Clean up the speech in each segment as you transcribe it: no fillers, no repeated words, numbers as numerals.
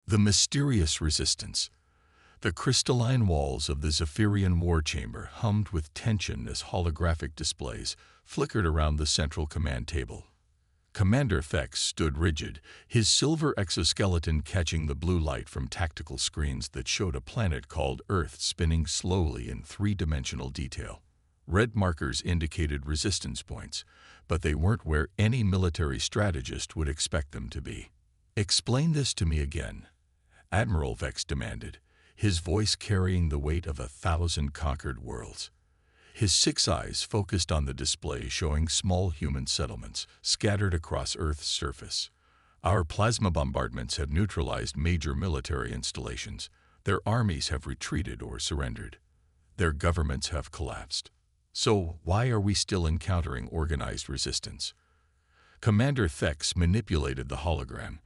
The mysterious resistance. The crystalline walls of the Zephyrian war chamber hummed with tension as holographic displays flickered around the central command table. Commander Thex stood rigid, his silver exoskeleton catching the blue light from tactical screens that showed a planet called Earth spinning slowly in three-dimensional detail. Red markers indicated resistance points, but they weren't where any military strategist would expect them to be. "Explain this to me again," Admiral Vex demanded, his voice carrying the weight of 1,000 conquered worlds. His 6 eyes focused on the display showing small human settlements scattered across Earth's surface. "Our plasma bombardments have neutralized major military installations. Their armies have retreated or surrendered. Their governments have collapsed. So why are we still encountering organized resistance?" Commander Thex manipulated the hologram,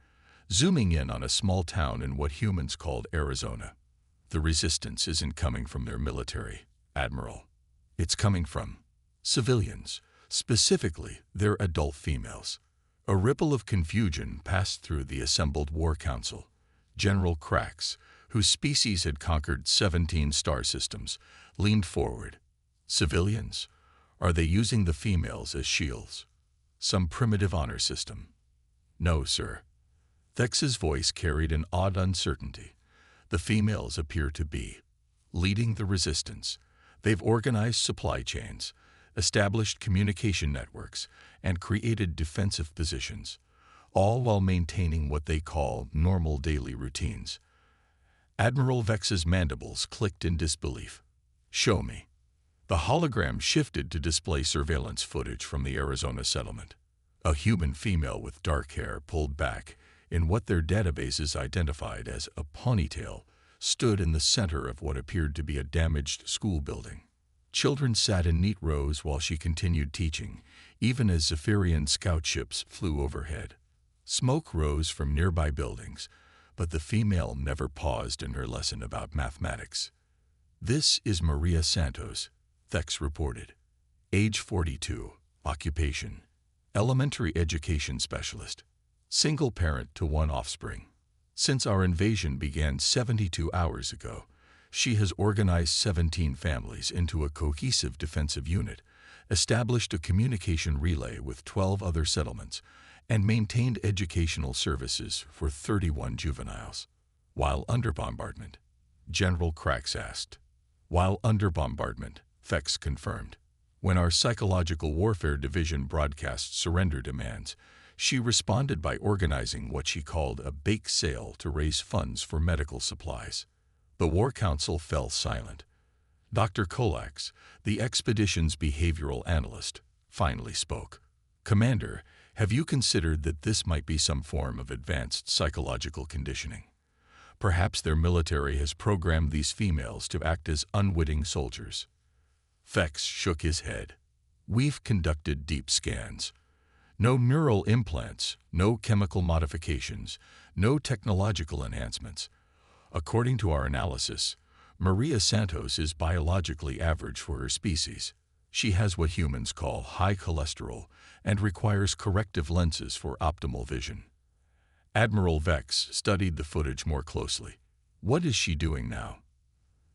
zooming in on a small town in what humans called Arizona. "The resistance isn't coming from their military, Admiral. It's coming from civilians, specifically their adult females." A ripple of confusion passed through the assembled war council. General Krax, whose species had conquered 17 star systems, leaned forward. "Civilians? Are they using the females as shields? Some primitive honor system?" "No, sir." Thex's voice carried an odd uncertainty. "The females appear to be leading the resistance. They've organized supply chains, established communication networks, and created defensive positions, all while maintaining what they call normal daily routines." Admiral Vex's mandibles clicked in disbelief. "Show me." The hologram shifted to display surveillance footage from the Arizona settlement. A human female with dark hair pulled back in what their databases identified as a ponytail stood in the center of what appeared to be a damaged school building. Children sat in neat rows while she continued teaching, even as Zephyrian scout ships flew overhead. Smoke rose from nearby buildings, but the female never paused in her lesson about mathematics. "This is Maria Santos," Thex reported. "Age 42, occupation, elementary education specialist. Single parent to 1 offspring. Since our invasion began 72 hours ago, she has organized 17 families into a cohesive defensive unit, established a communication relay with 12 other settlements, and maintained educational services for 31 juveniles." "While under bombardment?" General Krax asked. "While under bombardment," Thex confirmed. "When our psychological warfare division broadcast surrender demands, she responded by organizing what she called a bake sale to raise funds for medical supplies." The War Council fell silent. Dr. Kolax, the expedition's behavioral analyst, finally spoke. "Commander, have you considered that this might be some form of advanced psychological conditioning? Perhaps their military has programmed these females to act as unwitting soldiers." Thex shook his head. "We've conducted deep scans. No neural implants, no chemical modifications, no technological enhancements. According to our analysis, Maria Santos is biologically average for her species. She has what humans call high cholesterol and requires corrective lenses for optimal vision." Admiral Vex studied the footage more closely. "What is she doing now?"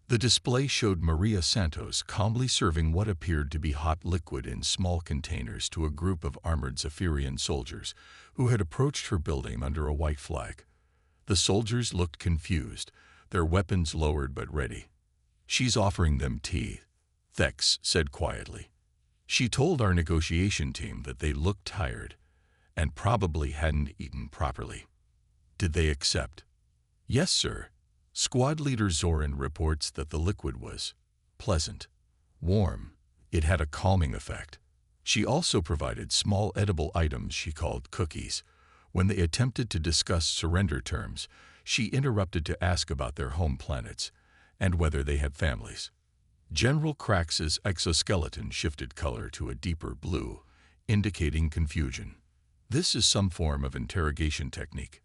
The display showed Maria Santos calmly serving what appeared to be hot liquid in small containers to a group of armored Zephyrian soldiers who had approached her building under a white flag. The soldiers looked confused, their weapons lowered but ready. "She's offering them tea," Thex said quietly. "She told our negotiation team that they looked tired and probably hadn't eaten properly." "Did they accept?" "Yes, sir. Squad leader Zoran reports that the liquid was pleasant, warm. It had a calming effect. She also provided small edible items she called cookies. When they attempted to discuss surrender terms, she interrupted to ask about their home planets and whether they had families." General Krax's exoskeleton shifted color to a deeper blue, indicating confusion. "This is some form of interrogation technique."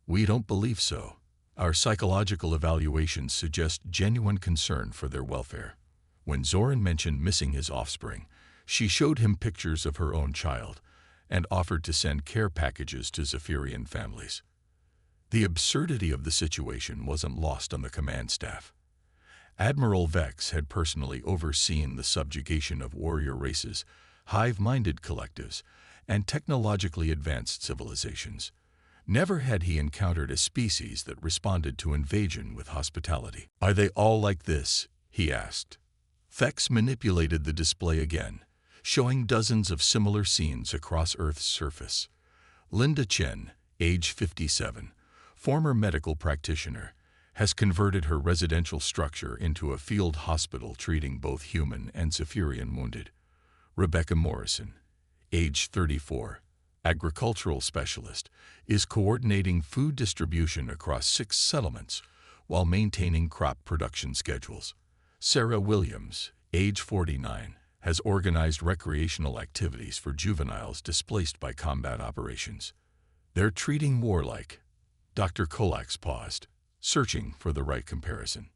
"We don't believe so. Our psychological evaluations suggest genuine concern for their welfare." When Zoran mentioned missing his offspring, she showed him pictures of her own child and offered to send care packages to Zephyrian families. The absurdity of the situation wasn't lost on the command staff. Admiral Vex had personally overseen the subjugation of warrior races, hive-minded collectives, and technologically advanced civilizations. Never had he encountered a species that responded to invasion with hospitality. "Are they all like this?" he asked. Vex manipulated the display again, showing dozens of similar scenes across Earth's surface. Linda Chen, age 57, former medical practitioner, has converted her residential structure into a field hospital treating both human and Zephyrian wounded. Rebecca Morrison, age 34, agricultural specialist, is coordinating food distribution across 6 settlements while maintaining crop production schedules. Sarah Williams, age 49, has organized recreational activities for juveniles displaced by combat operations. They're treating warlike. Dr. Kolax paused, searching for the right comparison.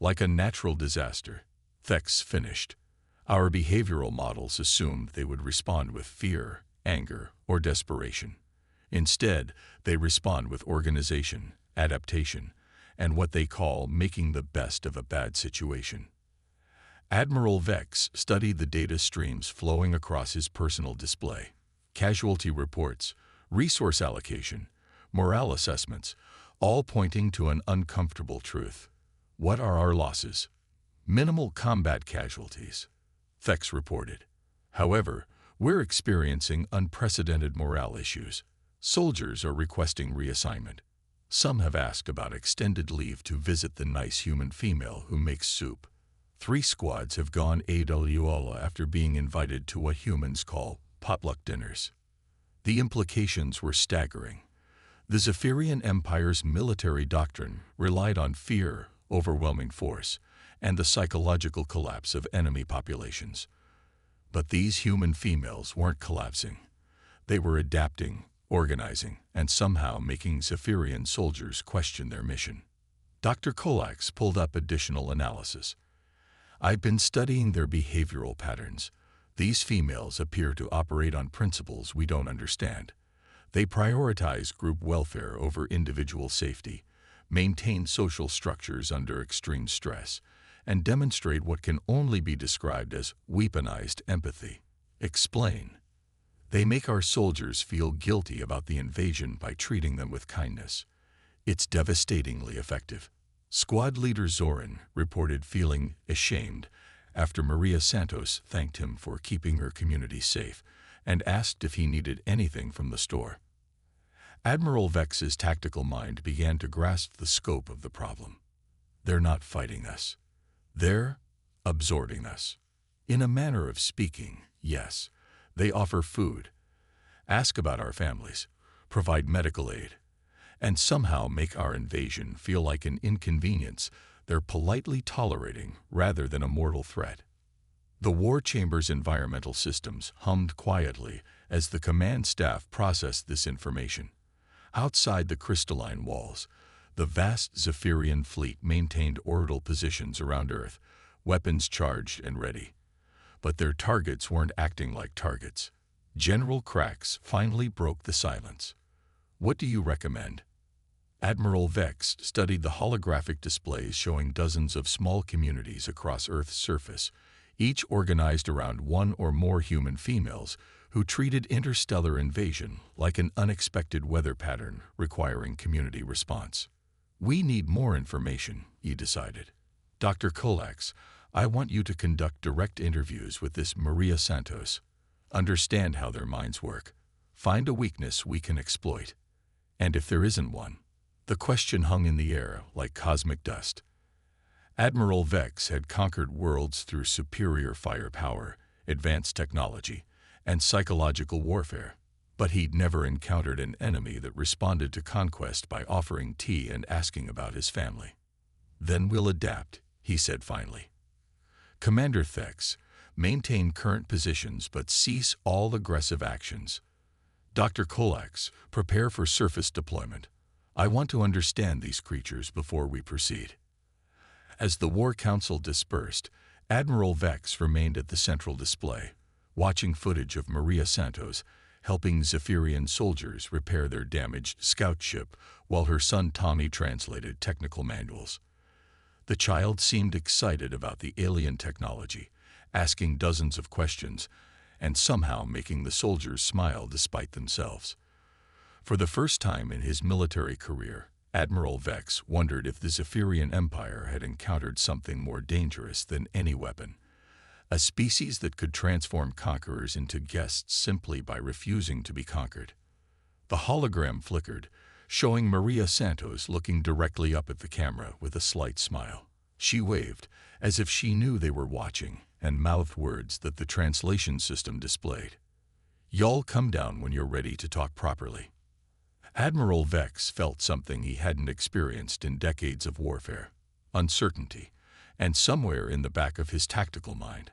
Like a natural disaster, Vex finished. Our behavioral models assumed they would respond with fear, anger, or desperation. Instead, they respond with organization, adaptation, and what they call making the best of a bad situation. Admiral Vex studied the data streams flowing across his personal display. Casualty reports, resource allocation, morale assessments, all pointing to an uncomfortable truth. What are our losses? Minimal combat casualties, Vex reported. However, we're experiencing unprecedented morale issues. Soldiers are requesting reassignment. Some have asked about extended leave to visit the nice human female who makes soup. 3 squads have gone AWOL after being invited to what humans call potluck dinners. The implications were staggering. The Zephyrian Empire's military doctrine relied on fear, overwhelming force, and the psychological collapse of enemy populations. But these human females weren't collapsing. They were adapting, organizing, and somehow making Zephyrian soldiers question their mission. Dr. Kolax pulled up additional analysis. "I've been studying their behavioral patterns. These females appear to operate on principles we don't understand. They prioritize group welfare over individual safety, maintain social structures under extreme stress, and demonstrate what can only be described as weaponized empathy. Explain. They make our soldiers feel guilty about the invasion by treating them with kindness. It's devastatingly effective." Squad leader Zoran reported feeling ashamed after Maria Santos thanked him for keeping her community safe and asked if he needed anything from the store. Admiral Vex's tactical mind began to grasp the scope of the problem. They're not fighting us. They're absorbing us. In a manner of speaking, yes, they offer food, ask about our families, provide medical aid, and somehow make our invasion feel like an inconvenience they're politely tolerating rather than a mortal threat. The war chamber's environmental systems hummed quietly as the command staff processed this information. Outside the crystalline walls, the vast Zephyrian fleet maintained orbital positions around Earth, weapons charged and ready. But their targets weren't acting like targets. General Krax finally broke the silence. "What do you recommend?" Admiral Vex studied the holographic displays showing dozens of small communities across Earth's surface, each organized around one or more human females who treated interstellar invasion like an unexpected weather pattern requiring community response. "We need more information," he decided. "Dr. Kolax, I want you to conduct direct interviews with this Maria Santos. Understand how their minds work. Find a weakness we can exploit. And if there isn't one." The question hung in the air like cosmic dust. Admiral Vex had conquered worlds through superior firepower, advanced technology, and psychological warfare, but he'd never encountered an enemy that responded to conquest by offering tea and asking about his family. "Then we'll adapt," he said finally. "Commander Vex, maintain current positions but cease all aggressive actions. Dr. Kolax, prepare for surface deployment. I want to understand these creatures before we proceed." As the War Council dispersed, Admiral Vex remained at the central display, watching footage of Maria Santos helping Zephyrian soldiers repair their damaged scout ship while her son Tommy translated technical manuals. The child seemed excited about the alien technology, asking dozens of questions, and somehow making the soldiers smile despite themselves. For the first time in his military career, Admiral Vex wondered if the Zephyrian Empire had encountered something more dangerous than any weapon, a species that could transform conquerors into guests simply by refusing to be conquered. The hologram flickered, showing Maria Santos looking directly up at the camera with a slight smile. She waved, as if she knew they were watching, and mouthed words that the translation system displayed. "Y'all come down when you're ready to talk properly." Admiral Vex felt something he hadn't experienced in decades of warfare: uncertainty, and somewhere in the back of his tactical mind,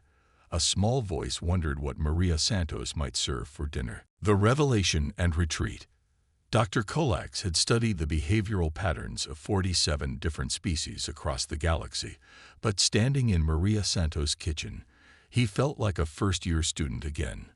a small voice wondered what Maria Santos might serve for dinner. The revelation and retreat. Dr. Kolax had studied the behavioral patterns of 47 different species across the galaxy, but standing in Maria Santos' kitchen, he felt like a first-year student again.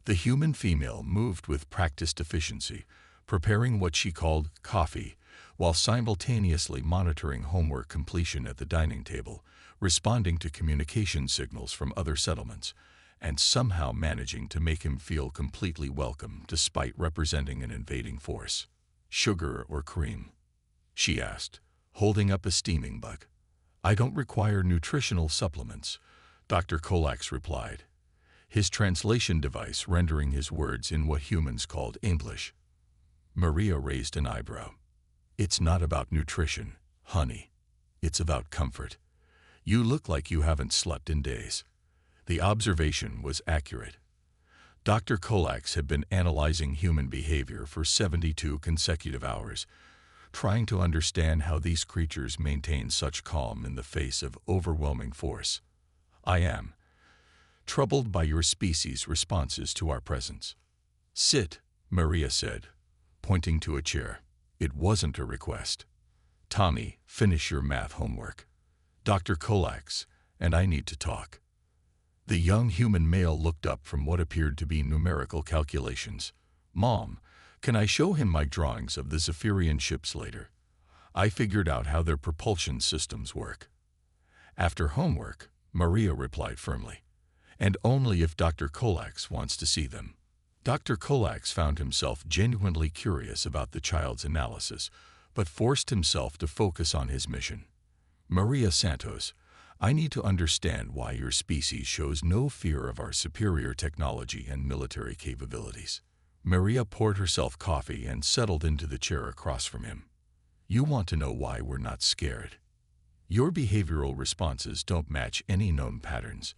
The human female moved with practiced efficiency, preparing what she called coffee, while simultaneously monitoring homework completion at the dining table, responding to communication signals from other settlements, and somehow managing to make him feel completely welcome despite representing an invading force. "Sugar or cream?" she asked, holding up a steaming mug. "I don't require nutritional supplements," Dr. Kolax replied, his translation device rendering his words in what humans called English. Maria raised an eyebrow. "It's not about nutrition, honey. It's about comfort. You look like you haven't slept in days." The observation was accurate. Dr. Kolax had been analyzing human behavior for 72 consecutive hours, trying to understand how these creatures maintain such calm in the face of overwhelming force. "I am troubled by your species' responses to our presence." "Sit," Maria said, pointing to a chair. It wasn't a request. "Tommy, finish your math homework. Dr. Kolax and I need to talk." The young human male looked up from what appeared to be numerical calculations. "Mom, can I show him my drawings of the Zephyrian ships later? I figured out how their propulsion systems work." "After homework," Maria replied firmly, "and only if Dr. Kolax wants to see them." Dr. Kolax found himself genuinely curious about the child's analysis, but forced himself to focus on his mission. "Maria Santos, I need to understand why your species shows no fear of our superior technology and military capabilities." Maria poured herself coffee and settled into the chair across from him. "You want to know why we're not scared? Your behavioral responses don't match any known patterns.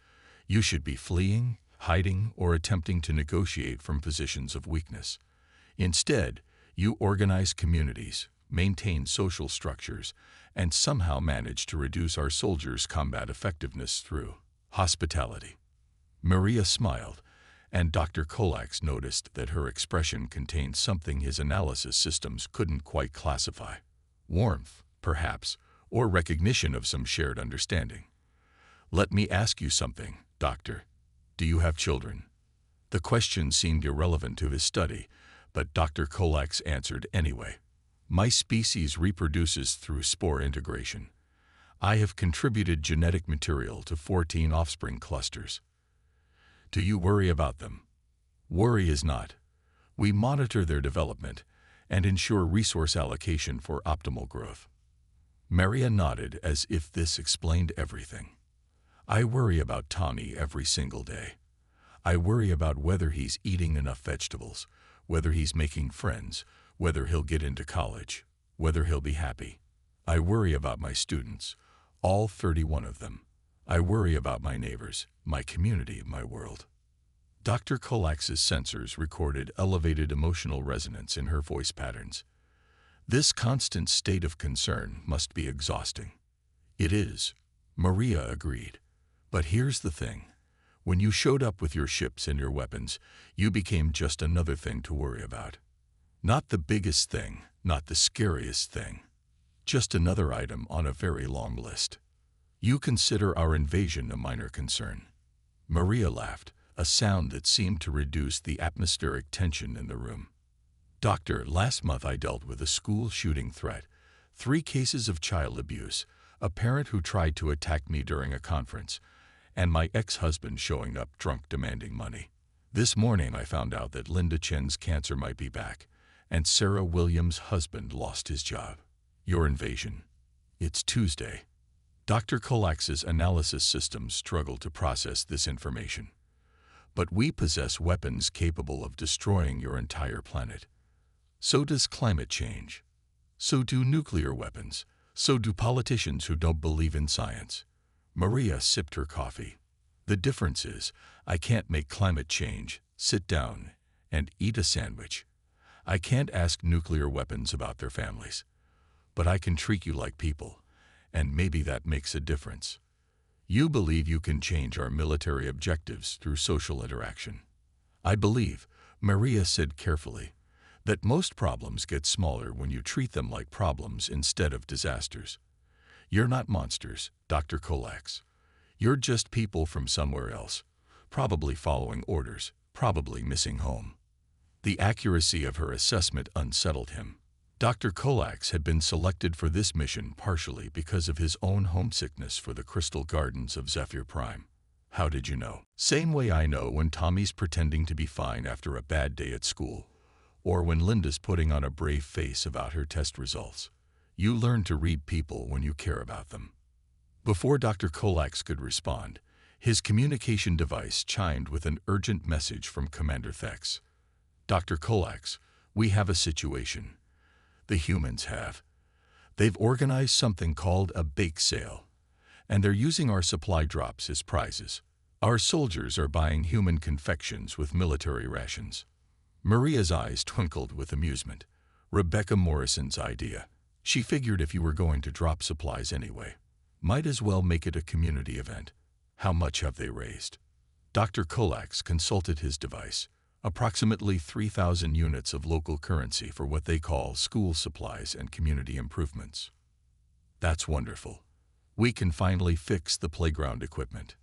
You should be fleeing, hiding, or attempting to negotiate from positions of weakness. Instead, you organize communities, maintain social structures, and somehow manage to reduce our soldiers' combat effectiveness through hospitality." Maria smiled, and Dr. Kolax noticed that her expression contained something his analysis systems couldn't quite classify. Warmth, perhaps, or recognition of some shared understanding. "Let me ask you something, Doctor. Do you have children?" The question seemed irrelevant to his study, but Dr. Kolax answered anyway. "My species reproduces through spore integration. I have contributed genetic material to 14 offspring clusters." "Do you worry about them?" "Worry is not. We monitor their development and ensure resource allocation for optimal growth." Maria nodded as if this explained everything. "I worry about Tommy every single day. I worry about whether he's eating enough vegetables, whether he's making friends, whether he'll get into college, whether he'll be happy. I worry about my students, all 31 of them. I worry about my neighbors, my community, my world." Dr. Kolax's sensors recorded elevated emotional resonance in her voice patterns. This constant state of concern must be exhausting. "It is," Maria agreed. "But here's the thing. When you showed up with your ships and your weapons, you became just another thing to worry about. Not the biggest thing, not the scariest thing. Just another item on a very long list. You consider our invasion a minor concern." Maria laughed, a sound that seemed to reduce the atmospheric tension in the room. "Doctor, last month I dealt with a school shooting threat, 3 cases of child abuse, a parent who tried to attack me during a conference, and my ex-husband showing up drunk demanding money. This morning I found out that Linda Chen's cancer might be back, and Sarah Williams' husband lost his job. Your invasion. It's Tuesday." Dr. Kolax's analysis systems struggle to process this information. "But we possess weapons capable of destroying your entire planet. So does climate change. So do nuclear weapons. So do politicians who don't believe in science." Maria sipped her coffee. "The difference is, I can't make climate change, sit down, and eat a sandwich. I can't ask nuclear weapons about their families. But I can treat you like people, and maybe that makes a difference. You believe you can change our military objectives through social interaction. I believe," Maria said carefully, "that most problems get smaller when you treat them like problems instead of disasters. You're not monsters, Dr. Kolax. You're just people from somewhere else, probably following orders, probably missing home." The accuracy of her assessment unsettled him. Dr. Kolax had been selected for this mission partially because of his own homesickness for the crystal gardens of Zephyr Prime. "How did you know?" "Same way I know when Tommy's pretending to be fine after a bad day at school, or when Linda's putting on a brave face about her test results. You learn to read people when you care about them." Before Dr. Kolax could respond, his communication device chimed with an urgent message from Commander Thex. "Dr. Kolax, we have a situation. The humans have. They've organized something called a bake sale, and they're using our supply drops as prizes. Our soldiers are buying human confections with military rations." Maria's eyes twinkled with amusement. Rebecca Morrison's idea. She figured if you were going to drop supplies anyway, might as well make it a community event. "How much have they raised?" Dr. Kolax consulted his device. "Approximately 3,000 units of local currency for what they call school supplies and community improvements." "That's wonderful. We can finally fix the playground equipment."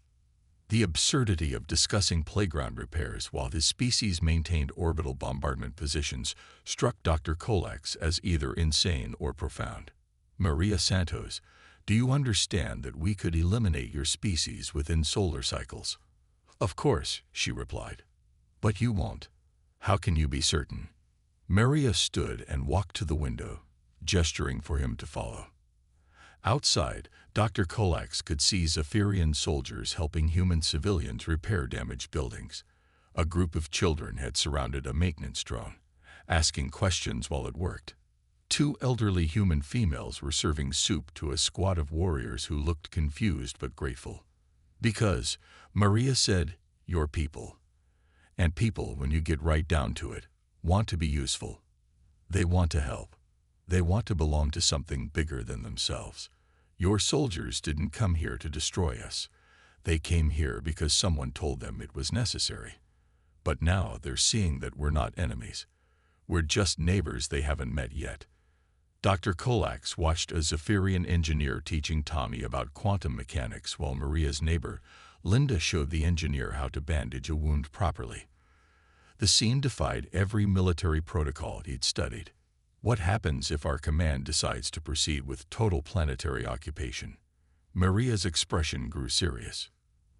The absurdity of discussing playground repairs while his species maintained orbital bombardment positions struck Dr. Kolax as either insane or profound. "Maria Santos, do you understand that we could eliminate your species within solar cycles?" "Of course," she replied. "But you won't. How can you be certain?" Maria stood and walked to the window, gesturing for him to follow. Outside, Dr. Kolax could see Zephyrian soldiers helping human civilians repair damaged buildings. A group of children had surrounded a maintenance drone, asking questions while it worked. 2 elderly human females were serving soup to a squad of warriors who looked confused but grateful. "Because," Maria said, "you're people. And people, when you get right down to it, want to be useful. They want to help. They want to belong to something bigger than themselves. Your soldiers didn't come here to destroy us. They came here because someone told them it was necessary. But now they're seeing that we're not enemies. We're just neighbors they haven't met yet." Dr. Kolax watched a Zephyrian engineer teaching Tommy about quantum mechanics while Maria's neighbor, Linda, showed the engineer how to bandage a wound properly. The scene defied every military protocol he'd studied. What happens if our command decides to proceed with total planetary occupation? Maria's expression grew serious.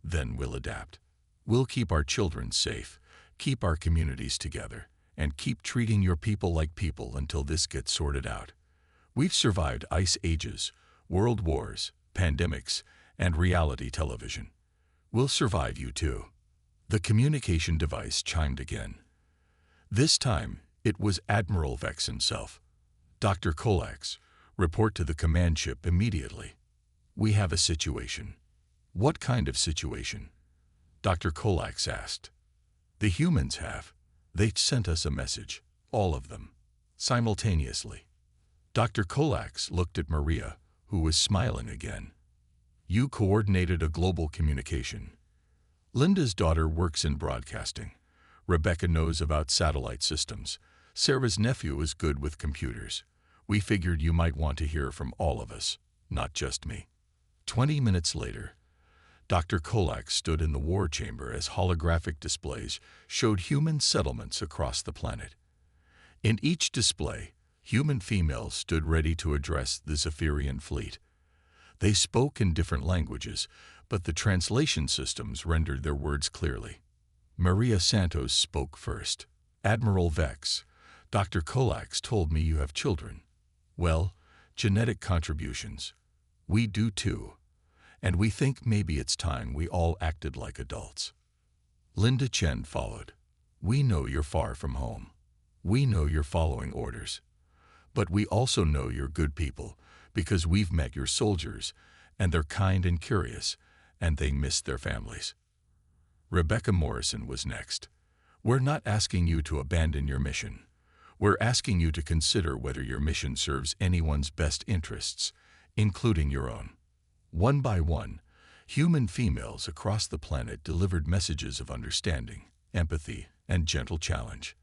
"Then we'll adapt. We'll keep our children safe, keep our communities together, and keep treating your people like people until this gets sorted out. We've survived ice ages, world wars, pandemics, and reality television. We'll survive you too." The communication device chimed again. This time, it was Admiral Vex himself. "Dr. Kolax, report to the command ship immediately. We have a situation." "What kind of situation?" Dr. Kolax asked. "The humans have. They sent us a message, all of them, simultaneously." Dr. Kolax looked at Maria, who was smiling again. "You coordinated a global communication. Linda's daughter works in broadcasting. Rebecca knows about satellite systems. Sarah's nephew is good with computers. We figured you might want to hear from all of us, not just me." 20 minutes later, Dr. Kolak stood in the war chamber as holographic displays showed human settlements across the planet. In each display, human females stood ready to address the Zephyrian fleet. They spoke in different languages, but the translation systems rendered their words clearly. Maria Santos spoke first. "Admiral Vex, Dr. Kolak told me you have children. Well, genetic contributions. We do too. And we think maybe it's time we all acted like adults." Linda Chen followed. "We know you're far from home. We know you're following orders. But we also know you're good people because we've met your soldiers, and they're kind and curious, and they miss their families." Rebecca Morrison was next. "We're not asking you to abandon your mission. We're asking you to consider whether your mission serves anyone's best interests, including your own." One by one, human females across the planet delivered messages of understanding, empathy, and gentle challenge.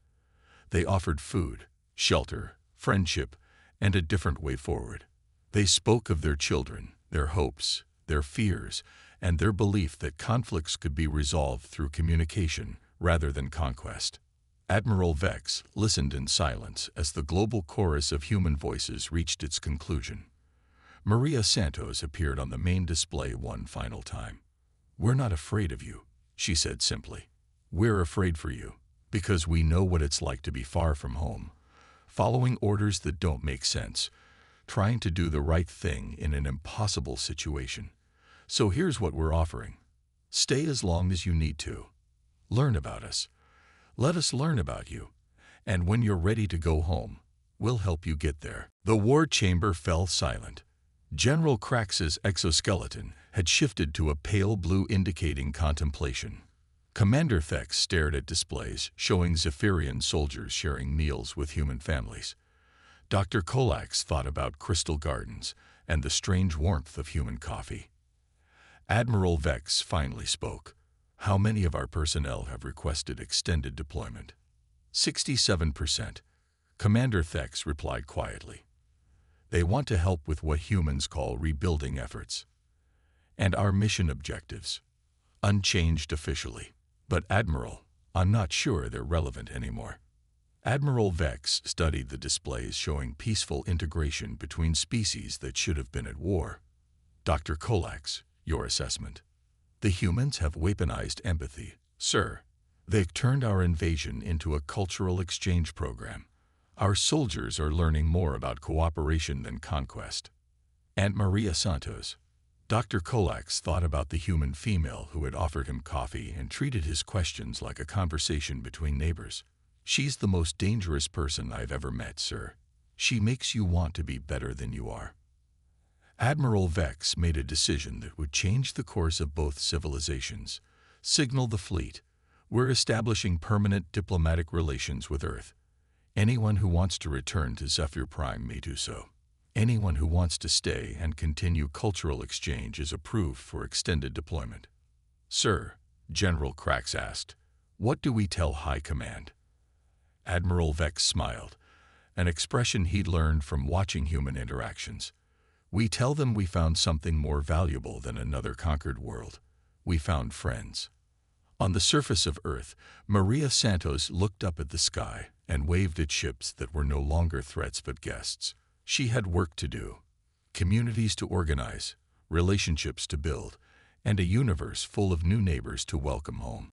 They offered food, shelter, friendship, and a different way forward. They spoke of their children, their hopes, their fears, and their belief that conflicts could be resolved through communication rather than conquest. Admiral Vex listened in silence as the global chorus of human voices reached its conclusion. Maria Santos appeared on the main display one final time. "We're not afraid of you," she said simply. "We're afraid for you, because we know what it's like to be far from home, following orders that don't make sense, trying to do the right thing in an impossible situation. So here's what we're offering. Stay as long as you need to. Learn about us. Let us learn about you. And when you're ready to go home, we'll help you get there." The war chamber fell silent. General Krax's exoskeleton had shifted to a pale blue indicating contemplation. Commander Vex stared at displays showing Zephyrian soldiers sharing meals with human families. Dr. Kolak thought about crystal gardens and the strange warmth of human coffee. Admiral Vex finally spoke. "How many of our personnel have requested extended deployment?" 67%. Commander Vex replied quietly. "They want to help with what humans call rebuilding efforts. And our mission objectives? Unchanged officially. But Admiral, I'm not sure they're relevant anymore." Admiral Vex studied the displays showing peaceful integration between species that should have been at war. "Dr. Kolak, your assessment?" "The humans have weaponized empathy, sir. They've turned our invasion into a cultural exchange program. Our soldiers are learning more about cooperation than conquest." "And Maria Santos?" Dr. Kolak thought about the human female who had offered him coffee and treated his questions like a conversation between neighbors. "She's the most dangerous person I've ever met, sir. She makes you want to be better than you are." Admiral Vex made a decision that would change the course of both civilizations. "Signal the fleet. We're establishing permanent diplomatic relations with Earth. Anyone who wants to return to Zephyr Prime may do so. Anyone who wants to stay and continue cultural exchange is approved for extended deployment." "Sir," General Krax asked, "what do we tell High Command?" Admiral Vex smiled, an expression he'd learned from watching human interactions. "We tell them we found something more valuable than another conquered world. We found friends." On the surface of Earth, Maria Santos looked up at the sky and waved at ships that were no longer threats but guests. She had work to do, communities to organize, relationships to build, and a universe full of new neighbors to welcome home.